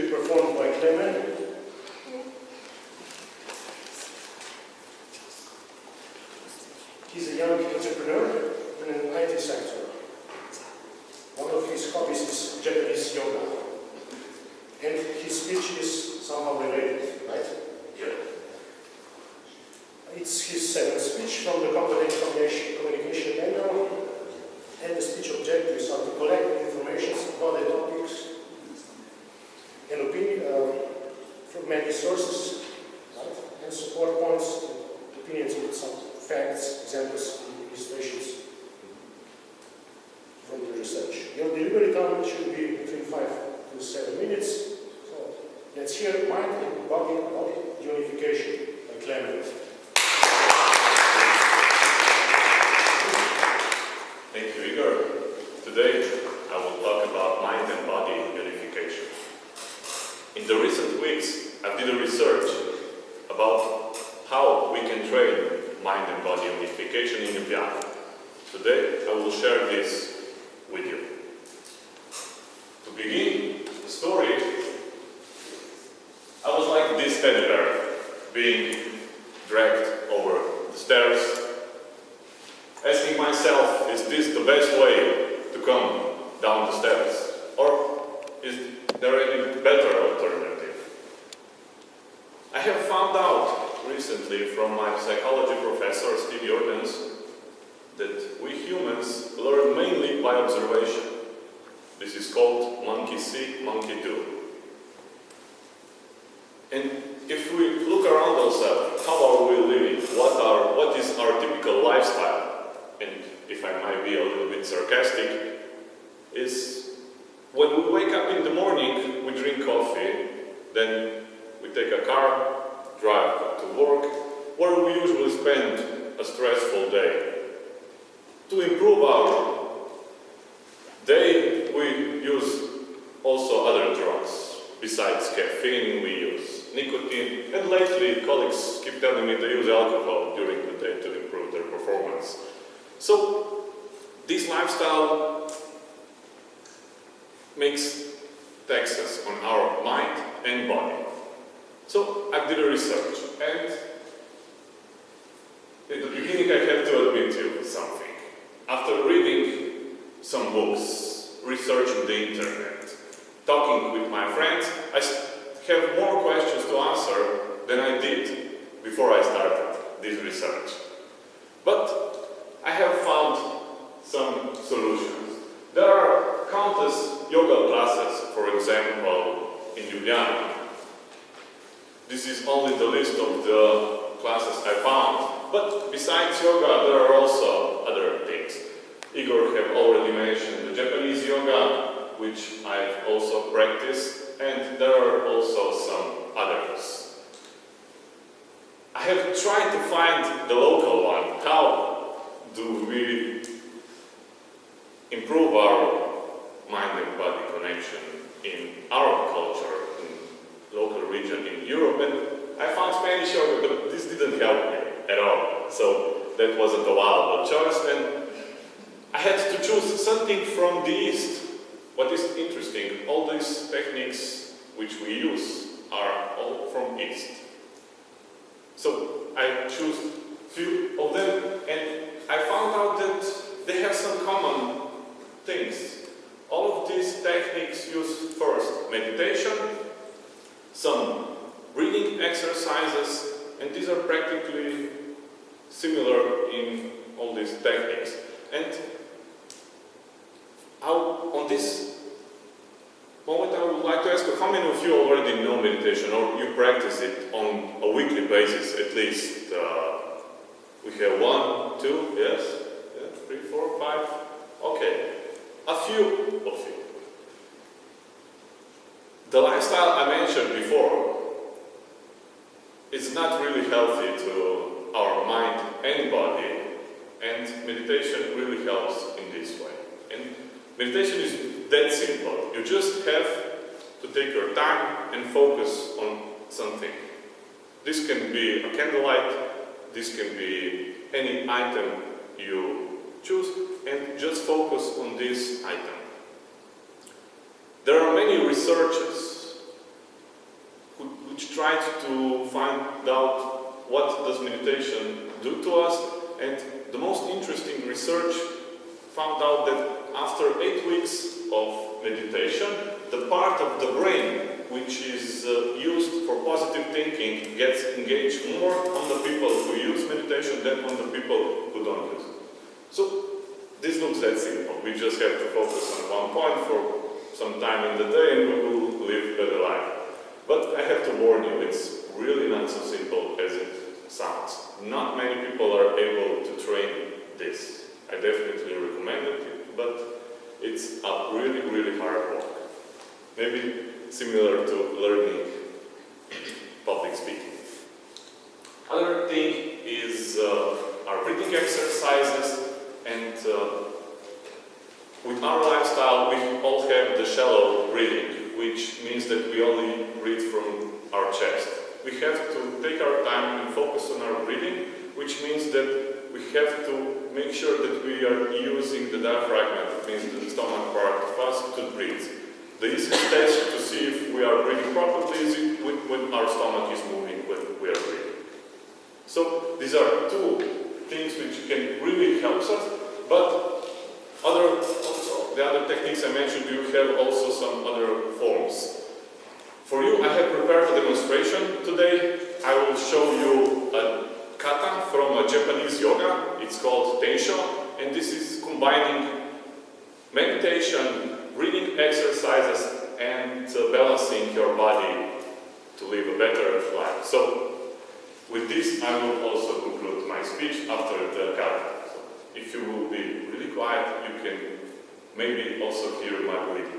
be performed by Klemen. He's a young entrepreneur in an IT sector. One of his hobbies is Japanese yoga. And his speech is somehow related, right? Yeah. It's his second speech from the communication manual, and the speech objectives are to collect information about the topics and opinion from many sources, right? And support points and opinions with some facts, examples, and illustrations from the research. Your delivery time should be between 5 to 7 minutes. So let's hear mind and body unification by Klemen. Thank you, Igor. Today I will talk about mind and body unification. In the recent weeks, I did a research about how we can train mind and body unification in Ljubljana. Today I will share this with you. To begin the story, I was like this teddy bear, being dragged over the stairs, asking myself, is this the best way to come down the stairs? Or is there any better alternative? I have found out recently from my psychology professor, Steve Jorgens, that we humans learn mainly by observation. This is called monkey see, monkey do. And if we look around ourselves, how are we living? What is our typical lifestyle? And if I might be a little bit sarcastic, is when we wake up in the morning, we drink coffee, then we take a car, drive to work, where we usually spend a stressful day. To improve our day, we use also other drugs. Besides caffeine, we use nicotine, and lately colleagues keep telling me they use alcohol during the day to improve their performance. So, this lifestyle makes taxes on our mind and body. So, I did a research, and in the beginning I have to admit you something. After reading some books, researching the internet, talking with my friends, I have more questions to answer than I did before I started this research. But I have found some solutions. There are countless yoga classes, for example, in Ljubljana. This is only the list of the classes I found. But besides yoga, there are also other things. Igor have already mentioned the Japanese yoga, which I've also practiced, and there are also some others. I have tried to find the local one. How do we improve our mind and body connection in our culture, in local region in Europe? And I found Spanish yoga, but this didn't help me at all. So that wasn't a viable choice, and I had to choose something from the East. What is interesting, all these techniques which we use are all from East. So I choose few of them, and I found out that they have some common things. All of these techniques use first meditation, some breathing exercises, and these are practically similar in all these techniques. And on this moment I would like to ask you, how many of you already know meditation, or you practice it on a weekly basis at least? We have 1, 2, yes? 3, 4, 5? Okay. A few of you. The lifestyle I mentioned before is not really healthy to our mind and body, and meditation really helps in this way. And meditation is that simple. You just have to take your time and focus on something. This can be a candlelight, this can be any item you choose, and just focus on this item. There are many researches tried to find out what does meditation do to us, and the most interesting research found out that after 8 weeks of meditation, the part of the brain which is used for positive thinking gets engaged more on the people who use meditation than on the people who don't use it. So this looks that simple. We just have to focus on one point for some time in the day and we will live a better life. But I have to warn you, it's really not so simple as it sounds. Not many people are able to train this. I definitely recommend it, but it's a really, really hard work. Maybe similar to learning public speaking. Other thing is our breathing exercises, and with our lifestyle we all have the shallow breathing, which means that we only breathe from our chest. We have to take our time and focus on our breathing, which means that we have to make sure that we are using the diaphragm, that means the stomach part of us, to breathe. The easiest test to see if we are breathing properly is when our stomach is moving when we are breathing. So these are two things which can really help us, but the other techniques I mentioned, you have also some other forms. For you, I have prepared a demonstration today. I will show you a kata from a Japanese yoga. It's called Tensho, and this is combining meditation, breathing exercises, and balancing your body to live a better life. So, with this, I will also conclude my speech after the kata. So, if you will be really quiet, you can maybe also hear my breathing.